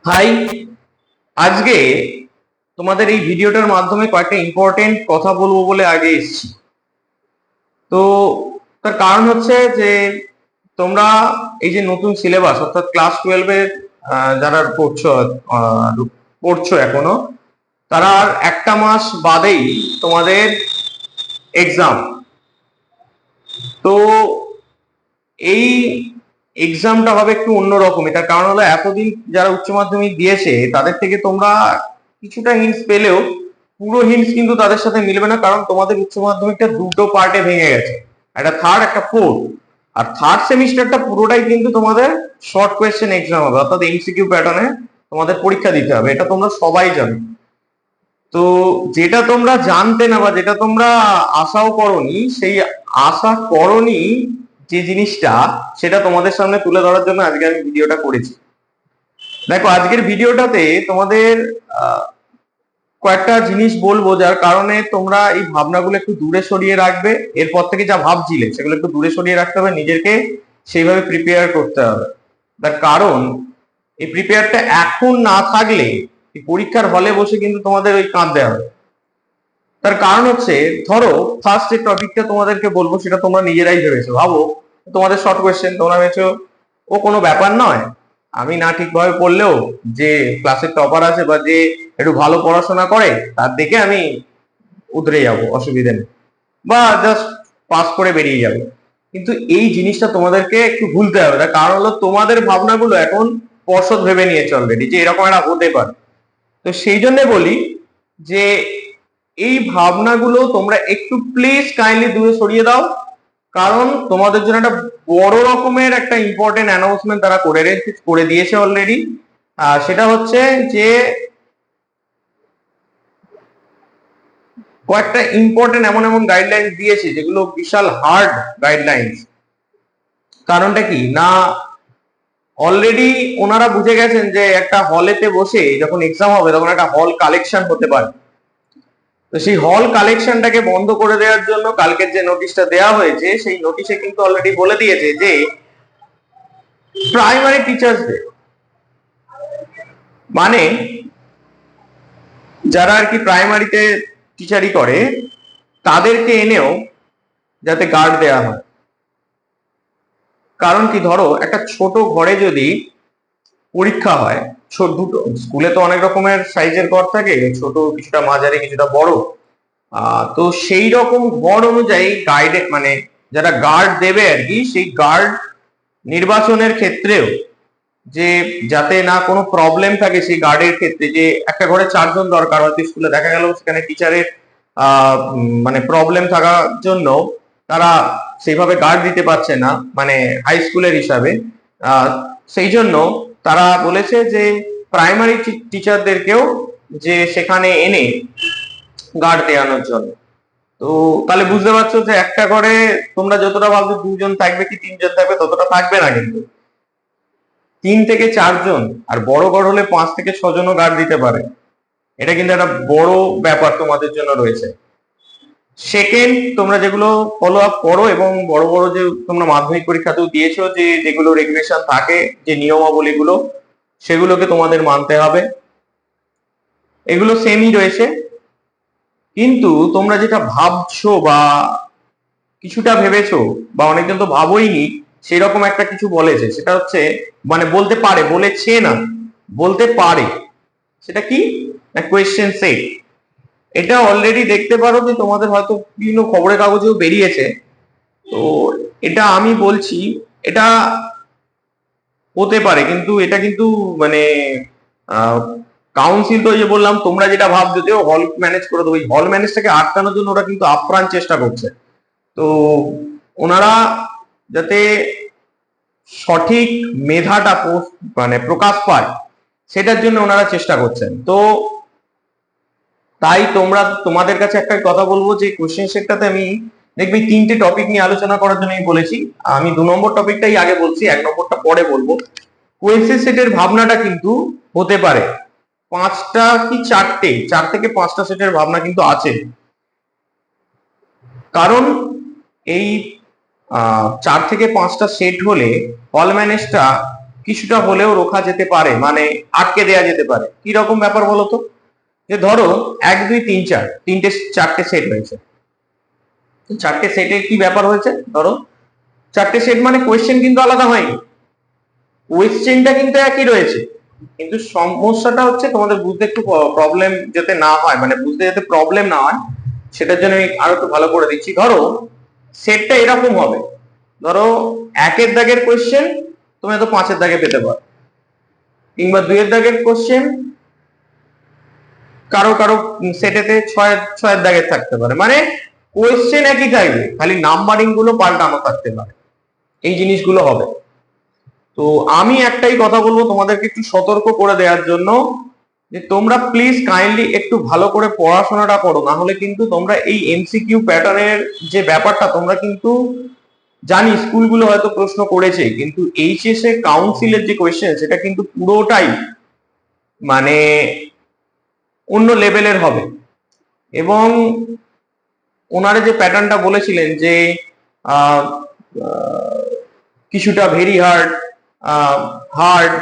High, আজকে তোমাদের এই ভিডিওটার মাধ্যমে কয়েকটা ইম্পর্টেন্ট কথা বলবো বলে আগে এসেছি। তো তার কারণ হচ্ছে যে তোমরা এই যে নতুন সিলেবাস অর্থাৎ ক্লাস 12-এর যারা পড়ছো এখনো, তারা আর একটা মাস বাদেই তোমাদের এক্সাম। তো এই এক্সামটা হবে একটু অন্যরকম। এটার কারণ হলো এতদিন যারা উচ্চ মাধ্যমিক দিয়েছে তাদের থেকে তোমরা কিছুটা হিন্টস পেলেও পুরো হিন্টস কিন্তু তাদের সাথে মিলবে না, কারণ তোমাদের উচ্চ মাধ্যমিকটা দুটো পার্টে ভেঙে গেছে, একটা থার্ড একটা ফোর্থ। আর থার্ড সেমিস্টারটা পুরোটাই কিন্তু তোমাদের শর্ট কোয়েশ্চেন এক্সাম হবে, অর্থাৎ এমসিকিউ প্যাটার্নে তোমাদের পরীক্ষা দিতে হবে, এটা তোমরা সবাই জানো। তো যেটা তোমরা জানতে না বা যেটা তোমরা আশাও করনি, সেই আশা করনি যে জিনিসটা, সেটা তোমাদের সামনে তুলে ধরার জন্য আজকে আমি ভিডিওটা করেছি। দেখো, আজকের ভিডিওটাতে তোমাদের কয়েকটা জিনিস বলবো যার কারণে তোমরা এই ভাবনাগুলো একটু দূরে সরিয়ে রাখবে। এরপর থেকে যা ভাবছিলে সেগুলো একটু দূরে সরিয়ে রাখতে হবে, নিজেকে সেইভাবে প্রিপেয়ার করতে হবে। তার কারণ এই প্রিপেয়ারটা এখন না থাকলে এই পরীক্ষার হলে বসে কিন্তু তোমাদের ওই কাঁদতে হবে। তার কারণ হচ্ছে, ধরো ফার্স্ট যে টপিকটা তোমাদেরকে বলবো সেটা তোমরা নিজেরাই ভেবেছো। ভাবো তোমাদের শর্ট কোয়েশ্চেন, তোমরা ভেবেছো ও কোনো ব্যাপার নয়, আমি না ঠিকভাবে পড়লেও যে ক্লাসের টপার আছে বা যে একটু ভালো পড়াশোনা করে তার দেখে আমি উতরে যাব, অসুবিধা নেই, বা জাস্ট পাস করে বেরিয়ে যাবে। কিন্তু এই জিনিসটা তোমাদেরকে একটু ভুলতে হবে। তার কারণ হলো তোমাদের ভাবনাগুলো এখন পর্ষদ ভেবে নিয়েছে অলরেডি যে এরকম একটা হতে পারে। তো সেই জন্য বলি যে এই ভাবনাগুলো তোমরা একটু প্লিজ কাইন্ডলি দূরে সরিয়ে দাও, কারণ তোমাদের জন্য একটা বড় রকমের একটা ইম্পর্টেন্ট অ্যানাউন্সমেন্ট তারা করে দিয়েছে অলরেডি। সেটা হচ্ছে যে কয়েকটা ইম্পর্টেন্ট এমন এমন গাইডলাইন্স দিয়েছে যেগুলো বিশাল হার্ড গাইডলাইন্স। কারণটা কি না, অলরেডি ওনারা বুঝে গেছেন যে একটা হলেতে বসে যখন এক্সাম হবে তখন একটা হল কালেকশন হতে পারে। তো সেই হল কালেকশনটাকে বন্ধ করে দেওয়ার জন্য কালকের যে নোটিশটা দেওয়া হয়েছে সেই নোটিশে কিন্তু অলরেডি বলে দিয়েছে যে প্রাইমারি টিচার্সদের, মানে যারা আর কি প্রাইমারিতে টিচারই করে, তাদেরকে এনেও যাতে গার্ড দেওয়া হয়। কারণ কি, ধরো একটা ছোট ঘরে যদি পরীক্ষা হয়, ছোট দুটো স্কুলে তো অনেক রকমের সাইজের ঘর থাকে, ছোট কিছুটা মাঝারি কিছুটা বড়। তো সেই রকম ঘর অনুযায়ী গাইডে মানে যারা গার্ড দেবে আর কি, সেই গার্ড নির্বাচনের ক্ষেত্রেও যে যাতে না কোনো প্রবলেম থাকে সেই গার্ডের ক্ষেত্রে, যে একটা ঘরে 4 জন দরকার, হয়তো স্কুলে দেখা গেল সেখানে টিচারের মানে প্রবলেম থাকার জন্য তারা সেইভাবে গার্ড দিতে পারছে না, মানে হাই স্কুলের হিসাবে। সেই জন্য তারা বলেছে যে প্রাইমারি টিচারদেরকেও যে সেখানে এনে গার্ড দেওয়ানোর জন্য। তো তাহলে বুঝতে পারছো যে একটা ঘরে তোমরা যতটা ভাবছো 2 জন থাকবে কি 3 জন থাকবে, ততটা থাকবে না কিন্তু 3 থেকে 4 জন। আর বড় ঘর হলে 5 থেকে 6 জনও গার্ড দিতে পারে। এটা কিন্তু একটা বড় ব্যাপার তোমাদের জন্য রয়েছে। সেকেন্ড, তোমরা যেগুলো ফলো আপ করো এবং বড় বড় যে তোমরা মাধ্যমিক পরীক্ষাতেও দিয়েছো, যে যেগুলো রেগুলেশন থাকে, যে নিয়মাবলীগুলো, সেগুলোকে তোমাদের মানতে হবে। এগুলো সেমই রয়েছে, কিন্তু তোমরা যেটা ভাবছো বা কিছুটা ভেবেছো বা অনেকজন তো ভাবোইনি, সেরকম একটা কিছু বলেছে। সেটা হচ্ছে, মানে বলতে পারে, বলেছে না, বলতে পারে। সেটা কি না, কোয়েশ্চেন সেট। এটা অলরেডি দেখতে পারো যে তোমাদের হয়তো বিভিন্ন খবরের কাগজেও বেরিয়েছে। তো এটা আমি বলছি, এটা হতে পারে, কিন্তু এটা কিন্তু মানে কাউন্সিল তো, যে বললাম তোমরা যেটা ভাবছো যে হল ম্যানেজ করে দেবো, হল ম্যানেজটাকে আটকানোর জন্য ওরা কিন্তু আপ্রাণ চেষ্টা করছে। তো ওনারা যাতে সঠিক মেধাটা মানে প্রকাশ পায় সেটার জন্য ওনারা চেষ্টা করছেন। তো তাই তোমাদের কাছে একটা কথা বলবো যে কোশ্চেন সেটটাতে আমি দেখবি 3টে টপিক নিয়ে আলোচনা করার জন্য আমি বলেছি। আমি 2 নম্বর টপিকটাই আগে বলছি, 1 নম্বরটা পরে বলবো। কোয়েশ্চেন সেটের ভাবনাটা কিন্তু হতে পারে 5টা কি 4টে, 4 থেকে 5টা সেটের ভাবনা কিন্তু আছে। কারণ এই 4 থেকে 5টা সেট হলে হল ম্যানেজটা কিছুটা হলেও রোখা যেতে পারে, মানে আটকে দেয়া যেতে পারে। কি রকম ব্যাপার বলতো, যে ধরো 1 2 3 4 চারটে সেট হয়েছে, চারটে সেটে কি ব্যাপার হয়েছে, ধরো চারটে সেট মানে কোয়েশ্চেন কিন্তু আলাদা হয়নি, কোয়েশ্চেনটা কিন্তু একই রয়েছে, কিন্তু সমস্যাটা হচ্ছে তোমাদের বুঝতে একটু প্রবলেম যাতে না হয়, মানে বুঝতে যাতে প্রবলেম না হয় সেটার জন্য আমি আরো একটু ভালো করে দিচ্ছি। ধরো সেটটা এরকম হবে, ধরো 1 দাগের কোয়েশ্চেন তুমি হয়তো 5 দাগে পেতে পারো, কিংবা 2 দাগের কোয়েশ্চেন কারো কারো সেটেতে 6 দাগের থাকতে পারে, মানে কোয়েশ্চেন একই থাকবে, খালি নাম্বারিং গুলো পাল্টানো থাকতে পারে, এই জিনিসগুলো হবে। তো আমি একটাই কথা বলবো তোমাদেরকে একটু সতর্ক করে দেওয়ার জন্য, যে তোমরা প্লিজ কাইন্ডলি একটু ভালো করে পড়াশোনাটা করো, না হলে কিন্তু তোমরা এই এমসিকিউ প্যাটার্নের যে ব্যাপারটা, তোমরা কিন্তু জানি স্কুলগুলো হয়তো প্রশ্ন করেছে, কিন্তু এইচএস এ কাউন্সিলের যে কোয়েশ্চেন সেটা কিন্তু পুরোটাই মানে অন্য লেভেলের হবে। এবং ওনারা যে প্যাটার্নটা বলেছিলেন যে কিছুটা ভেরি হার্ড, হার্ড,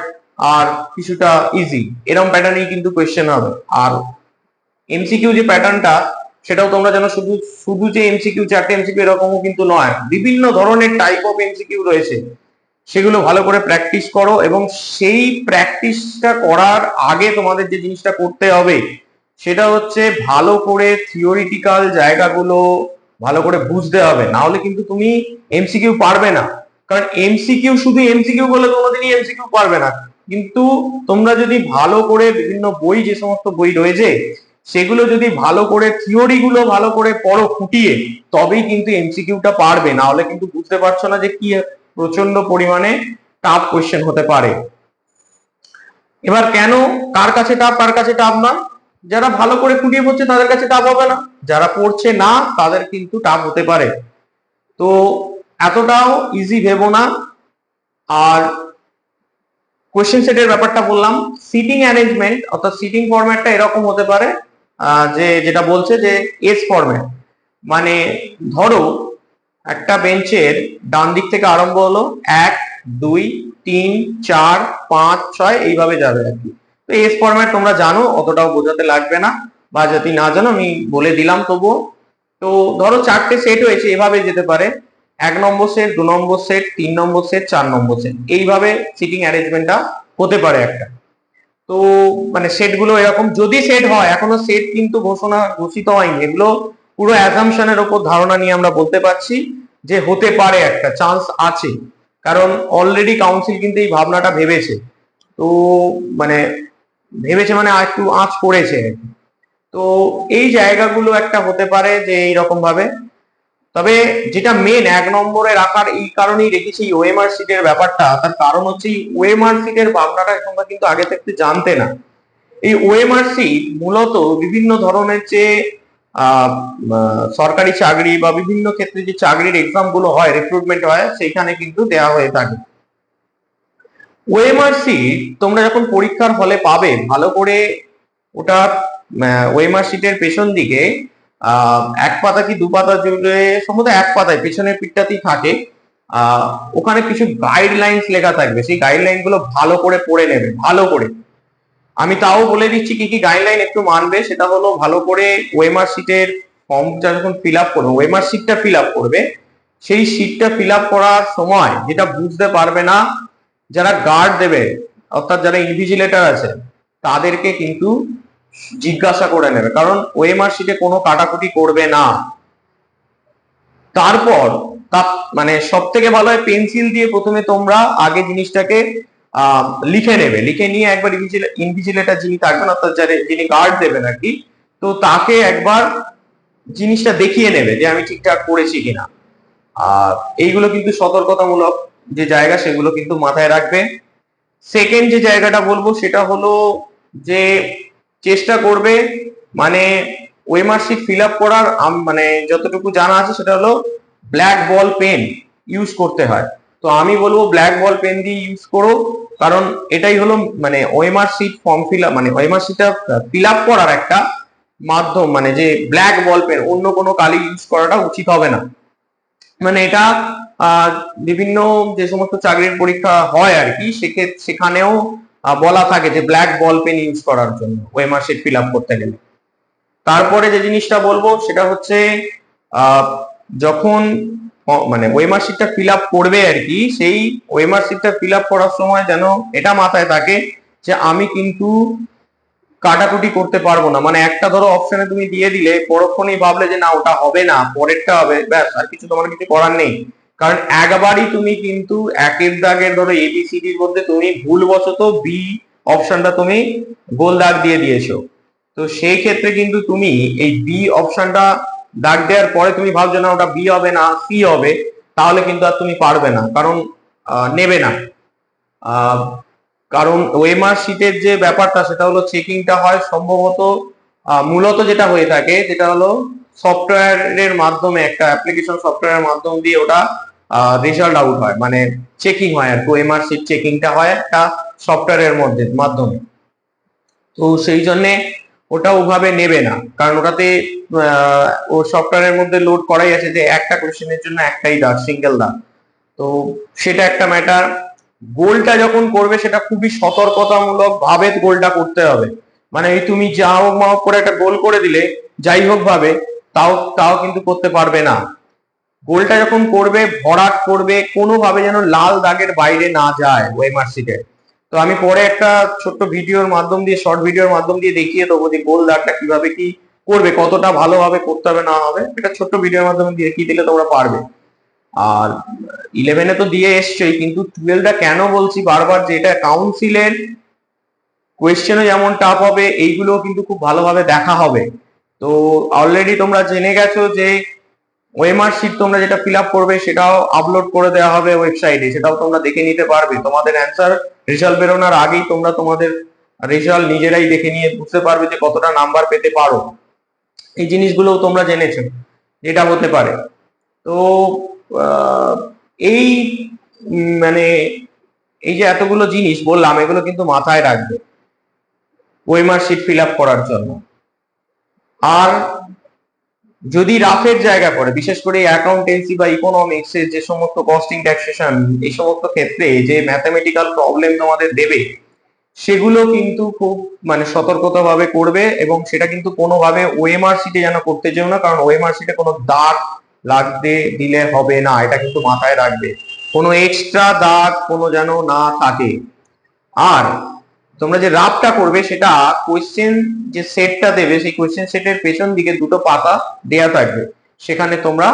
আর কিছুটা ইজি, এরকম প্যাটার্নই কিন্তু কোয়েশ্চেন হবে। আর এমসিকিউ যে প্যাটার্নটা সেটাও তোমরা জানো, শুধু শুধু যে এমসিকিউ 4টে এমসিকিউ এরকমও কিন্তু নয়, বিভিন্ন ধরনের টাইপ অফ এমসিকিউ রয়েছে, সেগুলো ভালো করে প্র্যাকটিস করো। এবং সেই প্র্যাকটিসটা করার আগে তোমাদের যে জিনিসটা করতে হবে সেটা হচ্ছে ভালো করে থিওরিটিক্যাল জায়গাগুলো ভালো করে বুঝতে হবে, না হলে কিন্তু তুমি এমসিকিউ পারবে না। কারণ এমসিকিউ শুধু এমসিকিউ বলে কোনোদিনই এমসিকিউ পারবে না, কিন্তু তোমরা যদি ভালো করে বিভিন্ন বই, যে সমস্ত বই রয়েছে সেগুলো যদি ভালো করে থিওরি গুলো ভালো করে পড়ো খুঁটিয়ে, তবেই কিন্তু এমসিকিউটা পারবে, না হলে কিন্তু বুঝতে পারছো না যে কি প্রচন্ড পরিমাণে টাফ কোয়েশ্চেন হতে পারে। এবার কেন, কার কাছে টাফ কার কাছে টাফ না, যারা ভালো করে খুঁটিয়ে পড়ছে তাদের কাছে টাফ হবে না, যারা পড়ছে না তাদের কিন্তু টাফ হতে পারে। তো এতটাও ইজি ভেবো না। আর কোয়েশ্চেন সেটের ব্যাপারটা বললাম, সিটিং অ্যারেঞ্জমেন্ট অর্থাৎ সিটিং ফরম্যাটটা এরকম হতে পারে, যে যেটা বলছে যে এস ফরম্যাট, মানে ধরো একটা বেঞ্চের ডান দিক থেকে আরম্ভ হলো 1 2 3 4 5 6 এইভাবে যাবে আর কি। তো এস ফরম্যাট তোমরা জানো, অতটাও বোঝাতে লাগবে না, বা যদি না জানো আমি বলে দিলাম তবুও। তো ধরো চারটে সেট হয়েছে, এভাবে যেতে পারে 1 নম্বর সেট, 2 নম্বর সেট, 3 নম্বর সেট, 4 নম্বর সেট, এইভাবে সিটিং অ্যারেঞ্জমেন্টটা হতে পারে একটা। তো মানে সেট গুলো এরকম যদি সেট হয়, এখনো সেট কিন্তু ঘোষিত হয়নি, এগুলো পুরো অ্যাজাম্পশনের উপর ধারণা নিয়ে আমরা বলতে পারছি যে হতে পারে, একটা চান্স আছে, কারণ অলরেডি কাউন্সিল কিন্তু এই ভাবনাটা ভেবেছে। তো মানে ভেবেছে মানে একটু আঁচ পড়েছে। তো এই জায়গাগুলো একটা হতে পারে যে এইরকম ভাবে। তবে যেটা মেন 1 নম্বরে রাখার এই কারণেই রেখেছি এই ওএমআর শিটের ব্যাপারটা, তার কারণ হচ্ছে এই ওএমআর শিটের ভাবনাটা তোমরা কিন্তু আগে থেকে জানতে না। এই ওএমআর শিট মূলত বিভিন্ন ধরনের যে সরকারি চাকরি বা বিভিন্ন ক্ষেত্রে যে চাকরির এক্সাম গুলো হয়, রিক্রুটমেন্ট হয়, সেখানে কিন্তু দেওয়া হয়ে থাকে। ওএমআর শিট তোমরা যখন পরীক্ষার হলে পাবে, ভালো করে ওটা ওএমআর শিটের পেছন দিকে 1 পাতা কি 2 পাতা জুড়ে, সম্ভবত 1 পাতায় পেছনের পিঠটাতেই থাকে, ওখানে কিছু গাইডলাইন্স লেখা থাকবে, সেই গাইডলাইন গুলো ভালো করে পড়ে নেবে ভালো করে। আমি তাও বলে দিচ্ছি কি কি গাইডলাইন একটু মানবে, সেটা হলো ভালো করে ওএমআর শিটের ফর্মটা যখন ফিল আপ করবে, ওএমআর শিটটা ফিল আপ করবে, সেই শিটটা ফিল আপ করার সময় যেটা বুঝতে পারবে না, যারা গার্ড দেবে অর্থাৎ যারা ইনভিজিলেটর আছে তাদেরকে কিন্তু জিজ্ঞাসা করে নেবে, কারণ ওএমআর শিটে কোনো কাটাকুটি করবে না। তারপর মানে সব থেকে ভালো হয় পেন্সিল দিয়ে প্রথমে তোমরা আগে জিনিসটাকে লিখে নেবে, লিখে নিয়ে একবার ইনভিজিলেটর যিনি থাকবেন অর্থাৎ যিনি গার্ড দেবেন আর কি, তো তাকে একবার জিনিসটা দেখিয়ে নেবে যে আমি ঠিকঠাক করেছি কিনা। আর এইগুলো কিন্তু সতর্কতামূলক যে জায়গা, সেগুলো কিন্তু মাথায় রাখবে। সেকেন্ড যে জায়গাটা বলবো সেটা হলো যে চেষ্টা করবে মানে ওএমআর শিট ফিল আপ করার মানে যতটুকু জানা আছে সেটা হলো ব্ল্যাক বল পেন ইউজ করতে হয়। তো আমি বলবো ব্ল্যাক বল পেন দিয়ে ইউজ করো, কারণ এটাই হলো মানে OMR sheet form fill up, মানে ওএমআর শিটটা ফিল আপ করার একটা মাধ্যম, মানে যে ব্ল্যাক বল পেন, অন্য কোনো কালি ইউজ করাটা উচিত হবে না। মানে এটা বিভিন্ন যে সমস্ত চাকরির পরীক্ষা হয় আর কি, সেখানেও বলা থাকে যে ব্ল্যাক বল পেন ইউজ করার জন্য ওএমআর শিট ফিল আপ করতে গেলে। তারপরে যে জিনিসটা বলবো সেটা হচ্ছে যখন মানে ওএমআর শিটটা ফিল আপ করবে আর কি, সেই ওএমআর শিটটা ফিল আপ করার সময় যেন এটা মাথায় থাকে যে আমি কিন্তু কাটাকুটি করতে পারবো না। মানে একটা ধরো অপশনে তুমি দিয়ে দিলে, পরক্ষণেই ভাবলে যে না ওটা হবে না, পরেরটা হবে, ব্যাস আর কিছু তোমার কিছু করার নেই। কারণ একবারই তুমি কিন্তু একের দাগের ধরো এবিসিডির মধ্যে তুমি ভুলবশত বি অপশনটা তুমি গোল দাগ দিয়ে দিয়েছো, তো সেই ক্ষেত্রে কিন্তু তুমি এই বি অপশনটা দাগ দেওয়ার পরে তুমি ভাবছো না ওটা বি হবে না সি হবে, তাহলে কিন্তু আর তুমি পারবে না, কারণ নেবে না। কারণ ওএমআর শিটের যে ব্যাপারটা সেটা হলো চেকিংটা হয় সম্ভবত মূলত যেটা হয়ে থাকে যেটা হলো সফটওয়্যারের মাধ্যমে, একটা অ্যাপ্লিকেশন সফটওয়্যারের মাধ্যম দিয়ে ওটা রেজাল্ট আউট হয়, মানে চেকিং হয় আর ওএমআর শিট চেকিংটা হয় একটা সফটওয়্যারের মাধ্যমে। তো সেই জন্যে ওটা ওভাবে নেবে না, কারণ ওটাতে ও সফটওয়্যারের মধ্যে লোড করাই আছে যে একটা কোশ্চেনের জন্য একটাই দাগ, সিঙ্গেল দাগ। তো সেটা একটা ম্যাটার। গোলটা যখন করবে সেটা খুবই সতর্কতামূলক ভাবে গোলটা করতে হবে। মানে এই তুমি যা হোক মা হোক করে একটা গোল করে দিলে যাই হোক ভাবে, তাও তাও কিন্তু করতে পারবে না। গোলটা যখন করবে ভরাট করবে, কোনোভাবে যেন লাল দাগের বাইরে না যায় ওএমআর শিটে। তো আমি পরে একটা ছোট্ট ভিডিওর মাধ্যম দিয়ে, শর্ট ভিডিওর মাধ্যম দিয়ে দেখিয়ে দেবো যে গোল দাগটা কিভাবে কি করবে, কতটা ভালোভাবে করতে হবে না হবে, এটা ছোট্ট ভিডিওর মাধ্যমে দেখিয়ে দিলে তোমরা পারবে। আর 11-এ তো দিয়ে এসছই, কিন্তু 12টা কেন বলছি বারবার যে এটা কাউন্সিলের কোয়েশ্চেনও যেমন টাফ হবে, এইগুলো কিন্তু খুব ভালোভাবে দেখা হবে। তো অলরেডি তোমরা জেনে গেছো যে ওএমআর শিট তোমরা যেটা ফিল আপ করবে সেটাও আপলোড করে দেওয়া হবে ওয়েবসাইটে, সেটাও তোমরা দেখে নিতে পারবে। তোমাদের অ্যান্সার রেজাল্ট বেরোনোর আগেই তোমরা তোমাদের রেজাল্ট নিজেরাই দেখে নিয়ে বুঝতে পারবে যে কতটা নাম্বার পেতে পারো। এই জিনিসগুলোও তোমরা জেনেছো যেটা হতে পারে। তো এই মানে এই যে এতগুলো জিনিস বললাম, এগুলো কিন্তু মাথায় রাখবে ওএমআর শিট ফিল আপ করার জন্য। আর যদি রাফের জায়গা পড়ে, বিশেষ করে অ্যাকাউন্টেন্সি বা ইকোনমিক্স এর যে সমস্ত কস্টিং ট্যাক্সেশন, এই সমস্ত ক্ষেত্রে যে ম্যাথমেটিক্যাল প্রবলেম তোমাদের দেবে, সেগুলো কিন্তু খুব মানে সতর্কতা ভাবে করবে, এবং সেটা কিন্তু কোনোভাবে ওএমআর শিটে যেন করতে যেও না, কারণ ওএমআর শিটে কোনো দাগ লাগতে দিলে হবে না, এটা কিন্তু মাথায় রাখবে। কোনো এক্সট্রা দাগ কোনো যেন না থাকে। আর তোমরা যে রাফটা করবে সেটা কোয়েশ্চেন যে সেটটা দেবে, সেই কোয়েশ্চেন সেটের পেছন দিকে দুটো পাতা দেয়া থাকবে, সেখানে তোমরা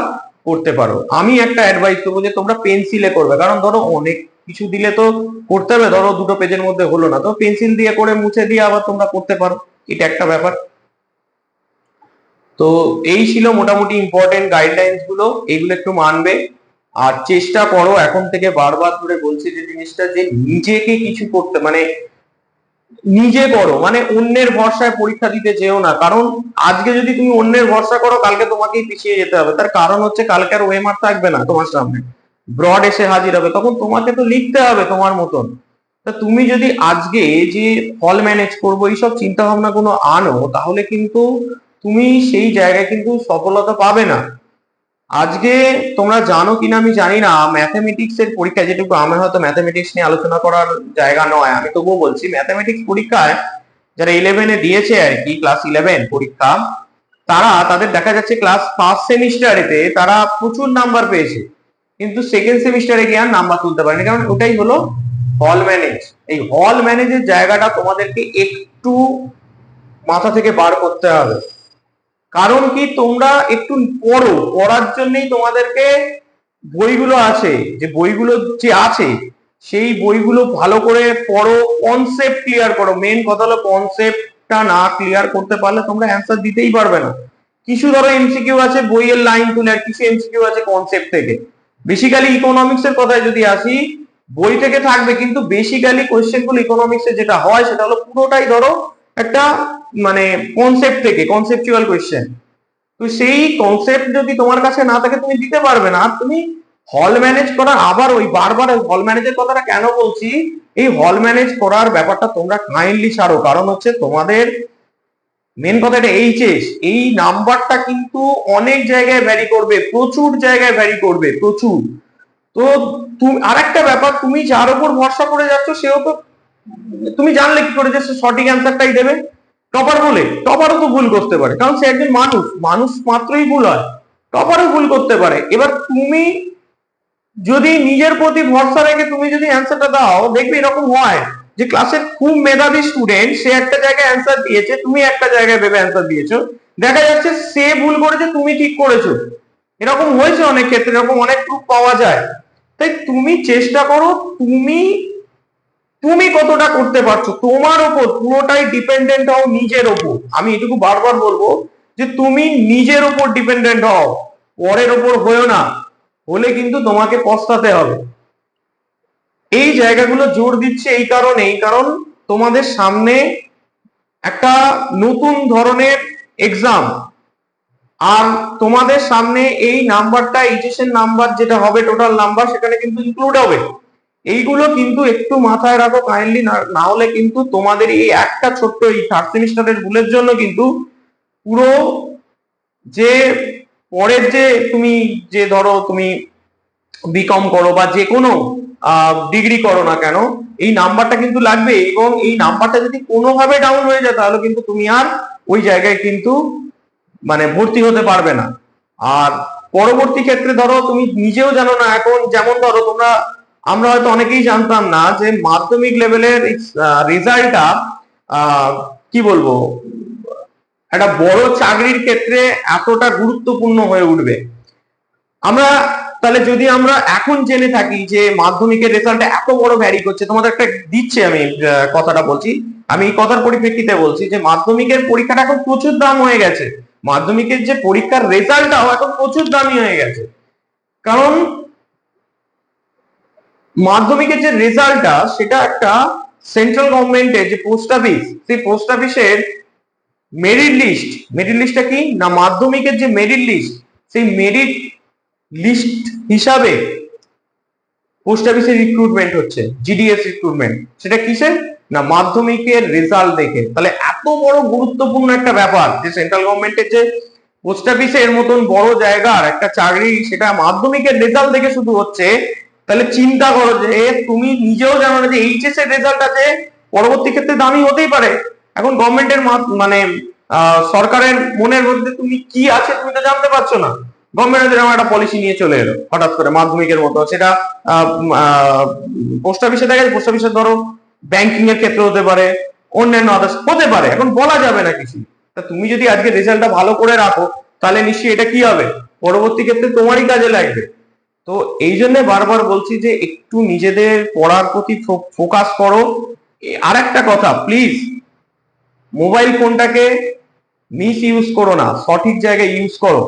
করতে পারো। আমি একটা অ্যাডভাইস দেবো যে তোমরা পেন্সিলে করবে, কারণ ধরো অনেক কিছু দিলে তো করতে হবে, ধরো দুটো পেজের মধ্যে হলো না, তো পেন্সিল দিয়ে করে মুছে দিয়ে আবার তোমরা করতে পারো, এটা একটা ব্যাপার। তো এই ছিল মোটামুটি ইম্পর্টেন্ট গাইডলাইন্স গুলো, এইগুলো একটু মানবে। আর চেষ্টা করো, এখন থেকে বারবার ধরে বলছি যে জিনিসটা, যে নিজেকে কিছু করতে মানে নিজে করো, মানে অন্যের ভরসায় পরীক্ষা দিতে যেও না। কারণ আজকে যদি তুমি অন্যের ভরসা করো, কালকে তোমাকেই পিছিয়ে যেতে হবে। তার কারণ হচ্ছে কালকে আর ওএমআর থাকবে না তোমার সামনে, ব্রড এসে হাজির হবে, তখন তোমাকে তো লিখতে হবে তোমার মতন। তা তুমি যদি আজকে যে হল ম্যানেজ করবো এইসব চিন্তা ভাবনা কোনো আনো, তাহলে কিন্তু তুমি সেই জায়গায় কিন্তু সফলতা পাবে না। আজকে তোমরা জানো কিনা আমি জানি না, ম্যাথমেটিক্স এর পরীক্ষা, যেটুকু আমার হয়তো ম্যাথমেটিক্স নিয়ে আলোচনা করার জায়গা নয়, আমি তবুও বলছি, ম্যাথমেটিক্স পরীক্ষায় যারা 11-এ দিয়েছে আর কি, ক্লাস 11 পরীক্ষা, তারা তাদের দেখা যাচ্ছে ক্লাস ফার্স্ট সেমিস্টারেতে তারা প্রচুর নাম্বার পেয়েছে, কিন্তু সেকেন্ড সেমিস্টারে গিয়ে আর নাম্বার তুলতে পারেনি, কারণ ওটাই হলো হল ম্যানেজ। এই হল ম্যানেজের জায়গাটা তোমাদেরকে একটু মাথা থেকে বার করতে হবে। কারণ কি, তোমরা একটু পড়ো, পড়ার জন্যই তোমাদেরকে বইগুলো আছে, যে বইগুলো যে আছে সেই বইগুলো ভালো করে পড়ো, কনসেপ্ট ক্লিয়ার করো। মেন কথা হলো কনসেপ্টটা না ক্লিয়ার করতে পারলে তোমরা অ্যান্সার দিতেই পারবে না। কিছু ধরো এমসিকিউ আছে বইয়ের লাইন তুলে, আর কিছু এমসিকিউ আছে কনসেপ্ট থেকে। বেসিক্যালি ইকোনমিক্স এর কথায় যদি আসি, বই থেকে থাকবে, কিন্তু বেসিক্যালি কোয়েশ্চেন গুলো ইকোনমিক্স এ যেটা হয় সেটা হলো পুরোটাই ধরো একটা মানে কনসেপ্ট থেকে, কনসেপচুয়াল কোয়েশ্চেন। তো সেই কনসেপ্ট যদি তোমার কাছে না থাকে তুমি দিতে পারবে না। আর তুমি হল ম্যানেজ করা, আবার ওই বারবার হল ম্যানেজের কথাটা কেন বলছি, এই হল ম্যানেজ করার ব্যাপারটা তোমরা কাইন্ডলি ছাড়ো। কারণ হচ্ছে তোমাদের মেন কথা এটা এইচএস, এই নাম্বারটা কিন্তু অনেক জায়গায় ভ্যারি করবে, প্রচুর জায়গায় ভ্যারি করবে, প্রচুর। তো তুমি আর একটা ব্যাপার, তুমি যার উপর ভরসা করে যাচ্ছ সেও তো, তুমি জানলে কি করে যে সে সঠিক অ্যান্সারটাই দেবে? টপার বলে, টপারও তো ভুল করতে পারে, কারণ সে একজন মানুষ, মানুষ মাত্রই ভুল হয়, টপারও ভুল করতে পারে। এবার তুমি যদি নিজের প্রতি ভরসা রেখে তুমি যদি অ্যান্সারটা দাও, দেখবে এরকম হয় যে ক্লাসের খুব মেধাবী স্টুডেন্ট, সে একটা জায়গায় অ্যান্সার দিয়েছে, তুমি একটা জায়গায় ভেবে অ্যান্সার দিয়েছো, দেখা যাচ্ছে সে ভুল করেছে, তুমি ঠিক করেছো। এরকম হয়েছে অনেক ক্ষেত্রে, এরকম অনেক প্রুফ পাওয়া যায়। তাই তুমি চেষ্টা করো, তুমি তুমি কতটা করতে পারছো তোমার ওপর পুরোটাই ডিপেন্ডেন্ট হও, নিজের ওপর। আমি এটুকু বারবার বলবো যে তুমি নিজের ওপর ডিপেন্ডেন্ট হও, পরের ওপর হয়েও না, হলে কিন্তু তোমাকে পস্তাতে হবে। এই জায়গাগুলো জোর দিচ্ছে কারণ তোমাদের সামনে একটা নতুন ধরনের এক্সাম, আর তোমাদের সামনে এই নাম্বারটা, এইচএসএর নাম্বার যেটা হবে, টোটাল নাম্বার, সেখানে কিন্তু ইনক্লুড হবে। এইগুলো কিন্তু একটু মাথায় রাখো কাইন্ডলি, না হলে কিন্তু তোমাদের এই একটা ছোট্ট এই থার্ড সেমিস্টারের ভুলের জন্য কিন্তু পুরো যে পরের যে তুমি যে ধরো তুমি বিকম করো বা যে কোনো ডিগ্রি করো না কেন, এই নাম্বারটা কিন্তু লাগবে, এবং এই নাম্বারটা যদি কোনোভাবে ডাউন হয়ে যায় তাহলে কিন্তু তুমি আর ওই জায়গায় কিন্তু মানে ভর্তি হতে পারবে না। আর পরবর্তী ক্ষেত্রে ধরো তুমি নিজেও জানো না, এখন যেমন ধরো তোমরা, আমরা হয়তো অনেকেই জানতাম না যে মাধ্যমিক লেভেলের রেজাল্টটা কি বলবো, একটা বড় চাকরির ক্ষেত্রে এতটা গুরুত্বপূর্ণ হয়ে উঠবে। আমরা তাহলে যদি আমরা এখন জেনে থাকি যে মাধ্যমিকের রেজাল্টটা এত বড় ভ্যারি করছে, তোমাদের একটা দিচ্ছে, আমি কথাটা বলছি, আমি এই কথার পরিপ্রেক্ষিতে বলছি যে মাধ্যমিকের পরীক্ষাটা এখন প্রচুর দাম হয়ে গেছে, মাধ্যমিকের যে পরীক্ষার রেজাল্টটাও এখন প্রচুর দামি হয়ে গেছে। কারণ মাধ্যমিকের যে রেজাল্টটা সেটা একটা সেন্ট্রাল গভর্নমেন্টের যে পোস্ট অফিস, সেই পোস্ট অফিসের মেরিট লিস্টটা কি না, মাধ্যমিকের যে মেরিট লিস্ট, সেই মেরিট লিস্ট হিসাবে পোস্ট অফিসের রিক্রুটমেন্ট হচ্ছে, জিডিএস রিক্রুটমেন্ট, সেটা কিসের না মাধ্যমিকের রেজাল্ট দেখে। তাহলে এত বড় গুরুত্বপূর্ণ একটা ব্যাপার যে সেন্ট্রাল গভর্নমেন্টের যে পোস্ট অফিসের মতন বড় জায়গার একটা চাকরি, সেটা মাধ্যমিকের রেজাল্ট দেখে শুধু হচ্ছে, তাহলে চিন্তা করো যে তুমি নিজেও জানো না যে এইচএস এর রেজাল্ট আছে, পরবর্তী ক্ষেত্রে দামি হতেই পারে। এখন গভর্নমেন্টের মানে সরকারের মনের মধ্যে তুমি কি আছে তুমি তো জানতে পারছো না। গভর্নমেন্ট এরকম একটা পলিসি নিয়ে চলে এলো হঠাৎ করে মাধ্যমিকের মতো, সেটা পোস্ট অফিসে দেখা যায়, পোস্ট অফিসে ধরো ব্যাংকিং এর ক্ষেত্রে হতে পারে, অন্যান্য আদার্স হতে পারে, এখন বলা যাবে না কিছু। তা তুমি যদি আজকে রেজাল্টটা ভালো করে রাখো, তাহলে নিশ্চয়ই এটা কি হবে, পরবর্তী ক্ষেত্রে তোমারই কাজে লাগবে। তো এই জন্য বারবার বলছি যে একটু নিজেদের পড়ার প্রতি ফোকাস করো। আর একটা কথা, প্লিজ মোবাইল ফোনটাকে মিস ইউজ করো না, সঠিক জায়গায় ইউজ করো।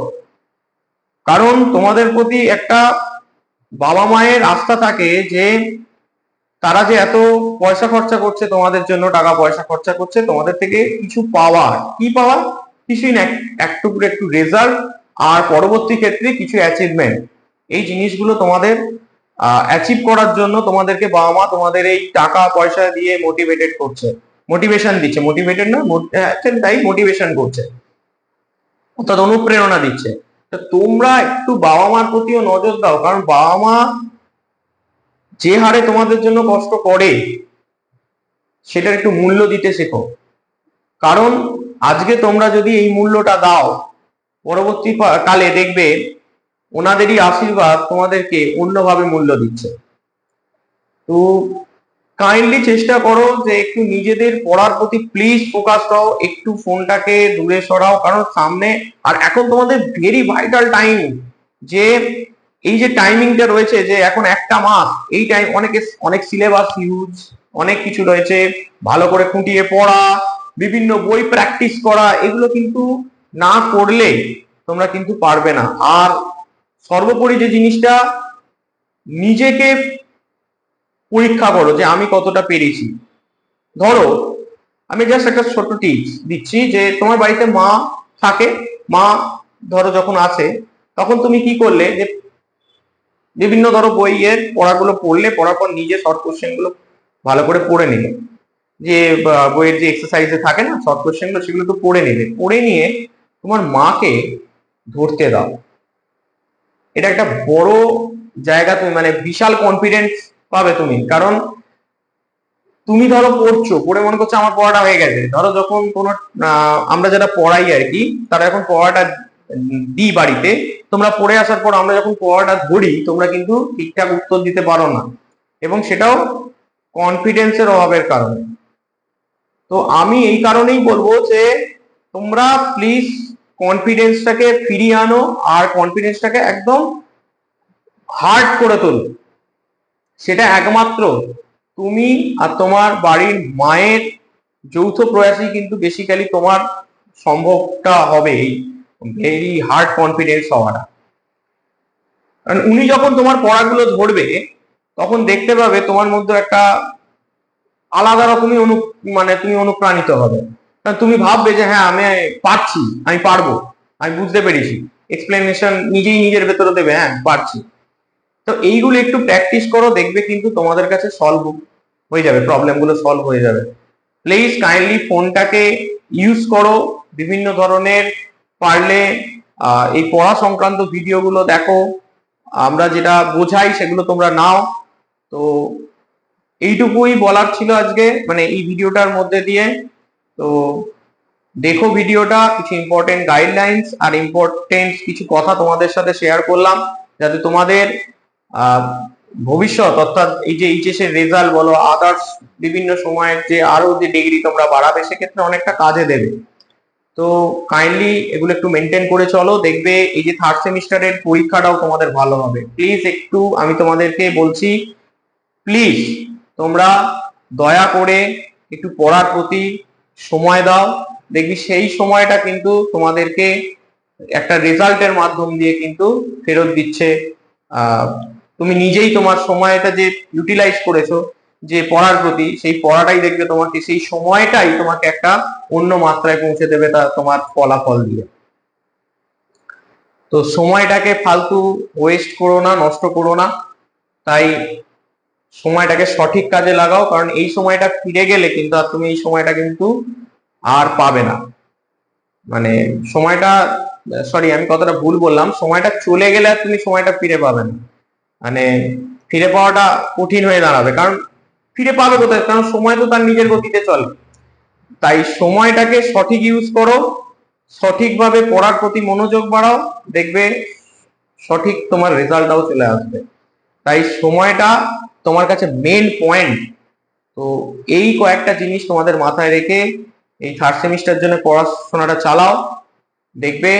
কারণ তোমাদের প্রতি একটা বাবা মায়ের আস্থা থাকে যে তারা যে এত পয়সা খরচা করছে তোমাদের জন্য, টাকা পয়সা খরচা করছে তোমাদের থেকে কিছু পাওয়া, কি পাওয়া, কিছুই না, একটু একটু রেজাল্ট, আর পরবর্তী ক্ষেত্রে কিছু অ্যাচিভমেন্ট। এই জিনিসগুলো তোমাদের অ্যাচিভ করার জন্য তোমাদেরকে বাবা মা তোমাদের এই টাকা পয়সা দিয়ে মোটিভেটেড করছে, মোটিভেশন দিচ্ছে, মোটিভেটেড না তাই মোটিভেশন করছে, অর্থাৎ অনুপ্রেরণা দিচ্ছে। তো তোমরা একটু বাবা মার প্রতিও নজর দাও, কারণ বাবা মা যে হারে তোমাদের জন্য কষ্ট করে সেটার একটু মূল্য দিতে শেখো। কারণ আজকে তোমরা যদি এই মূল্যটা দাও, পরবর্তী কালে দেখবে ওনাদেরই আশীর্বাদ তোমাদেরকে অন্যভাবে মূল্য দিচ্ছে। তো কাইন্ডলি চেষ্টা করো যে একটু নিজেদের পড়ার প্রতি প্লিজ ফোকাস দাও, একটু ফোনটাকে দূরে সরাও, কারণ সামনে আর এখন তোমাদের ভেরি ভাইটাল টাইম, যে এই যে টাইমিংটা রয়েছে, যে এখন একটা মাস, এই টাইম অনেক সিলেবাস হিউজ, অনেক কিছু রয়েছে, ভালো করে খুঁটিয়ে পড়া, বিভিন্ন বই প্র্যাকটিস করা, এগুলো কিন্তু না করলে তোমরা কিন্তু পারবে না। আর সর্বোপরি যে জিনিসটা, নিজেকে পরীক্ষা করো যে আমি কতটা পেরেছি। ধরো আমি জাস্ট একটা ছোট টিপস দিচ্ছি, যে তোমার বাড়িতে মা থাকে, মা ধরো যখন আসে, তখন তুমি কি করলে, যে বিভিন্ন ধরো বইয়ের পড়াগুলো পড়লে, পড়ার পর নিজে শর্ট কোশ্চেন গুলো ভালো করে পড়ে নিলে, যে বইয়ের যে এক্সারসাইজে থাকে না শর্ট কোশ্চেন গুলো, সেগুলো তো পড়ে নিলে, পড়ে নিয়ে তোমার মাকে ধরতে দাও। এটা একটা বড় জায়গা তুমি মানে বিশাল কনফিডেন্স পাবে তুমি, কারণ তুমি ধরো পড়ছো, পড়ে মনে করছো আমার পড়াটা হয়ে গেছে। ধরো যখন কোনো আমরা যারা পড়াই আর কি, তারা যখন পড়াটা দিই বাড়িতে, তোমরা পড়ে আসার পর আমরা যখন পড়াটা ধরি, তোমরা কিন্তু ঠিকঠাক উত্তর দিতে পারো না, এবং সেটাও কনফিডেন্সের অভাবের কারণে। তো আমি এই কারণেই বলবো যে তোমরা প্লিজ কনফিডেন্সটাকে ফিরিয়ে আনো, আর কনফিডেন্সটাকে একদম হার্ড করে তোলো। সেটা একমাত্র তুমি আর তোমার বাড়ির মায়ের যৌথ প্রয়াসই কিন্তু বেসিক্যালি তোমার সম্ভবটা হবে এই ভেরি হার্ড কনফিডেন্স হওয়াটা। কারণ উনি যখন তোমার পড়াগুলো ধরবে, তখন দেখতে পাবে তোমার মধ্যে একটা আলাদা রকমই মানে তুমি অনুপ্রাণিত হবে। কারণ তুমি ভাববে যে হ্যাঁ আমি পারছি, আমি পারবো, আমি বুঝতে পেরেছি, এক্সপ্লেনেশন নিজেই নিজের ভেতরে দেবে, হ্যাঁ পারছি। তো এইগুলো একটু প্র্যাকটিস করো, দেখবে কিন্তু তোমাদের কাছে সলভ হয়ে যাবে, প্রবলেমগুলো সলভ হয়ে যাবে। প্লিজ কাইন্ডলি ফোনটাকে ইউজ করো, বিভিন্ন ধরনের পারলে এই পড়া সংক্রান্ত ভিডিওগুলো দেখো, আমরা যেটা বোঝাই সেগুলো তোমরা নাও। তো এইটুকুই বলার ছিল আজকে, মানে এই ভিডিওটার মধ্যে দিয়ে। তো দেখো ভিডিওটা, কিছু ইম্পর্টেন্ট গাইডলাইন্স আর ইম্পর্টেন্ট কিছু কথা তোমাদের সাথে শেয়ার করলাম, যাতে তোমাদের ভবিষ্যৎ অর্থাৎ এই যে এইচএস এর রেজাল্ট বলো, আদার্স বিভিন্ন সময়ের যে আরো যে ডিগ্রি তোমরা বাড়াবে, সেক্ষেত্রে অনেকটা কাজে দেবে। তো কাইন্ডলি এগুলো একটু মেনটেন করে চলো, দেখবে এই যে থার্ড সেমিস্টারের পরীক্ষাটাও তোমাদের ভালো হবে। প্লিজ একটু আমি তোমাদেরকে বলছি, প্লিজ তোমরা দয়া করে একটু পড়ার প্রতি সময় দাও, দেখবি সেই সময়টা কিন্তু তোমাদেরকে একটা রেজাল্টের মাধ্যম দিয়ে কিন্তু ফেরত দিচ্ছে। তুমি নিজেই তোমার সময়টা যে ইউটিলাইজ করেছো যে পড়ার প্রতি, সেই পড়াটাই দেখবে তোমাকে, সেই সময়টাই তোমাকে একটা অন্য মাত্রায় পৌঁছে দেবে তা তোমার ফলাফল দিয়ে। তো সময়টাকে ফালতু ওয়েস্ট করো না, নষ্ট করো না। তাই সময়টাকে সঠিক কাজে লাগাও, কারণ এই সময়টা ফিরে গেলে কিন্তু আর তুমি এই সময়টা কিন্তু আর পাবে না। মানে সময়টা, সরি আমি কথাটা ভুল বললাম, সময়টা চলে গেলে আর তুমি সময়টা ফিরে পাবে না, মানে ফিরে পাওয়াটা কঠিন হয়ে দাঁড়াবে। কারণ ফিরে পাবে কোথায়, কারণ সময় তো তার নিজের গতিতে চলে। তাই সময়টাকে সঠিক ইউজ করো, সঠিকভাবে পড়ার প্রতি মনোযোগ বাড়াও, দেখবে সঠিক তোমার রেজাল্টটাও চলে আসবে। তাই সময়টা তোমার কাছে মেন পয়েন্ট। তো এই কয়েকটা জিনিস তোমাদের মাথায় রেখে এই থার্ড সেমিস্টারের জন্য পড়াশোনাটা চালাও, দেখবে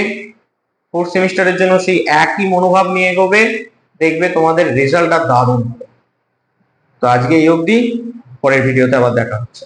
ফোর্থ সেমিস্টারের জন্য সেই একই মনোভাব নিয়ে এগোবে, দেখবে তোমাদের রেজাল্টটা দারুণ হবে। তো আজকে এই অবধি, পরের ভিডিওতে আবার দেখা হচ্ছে।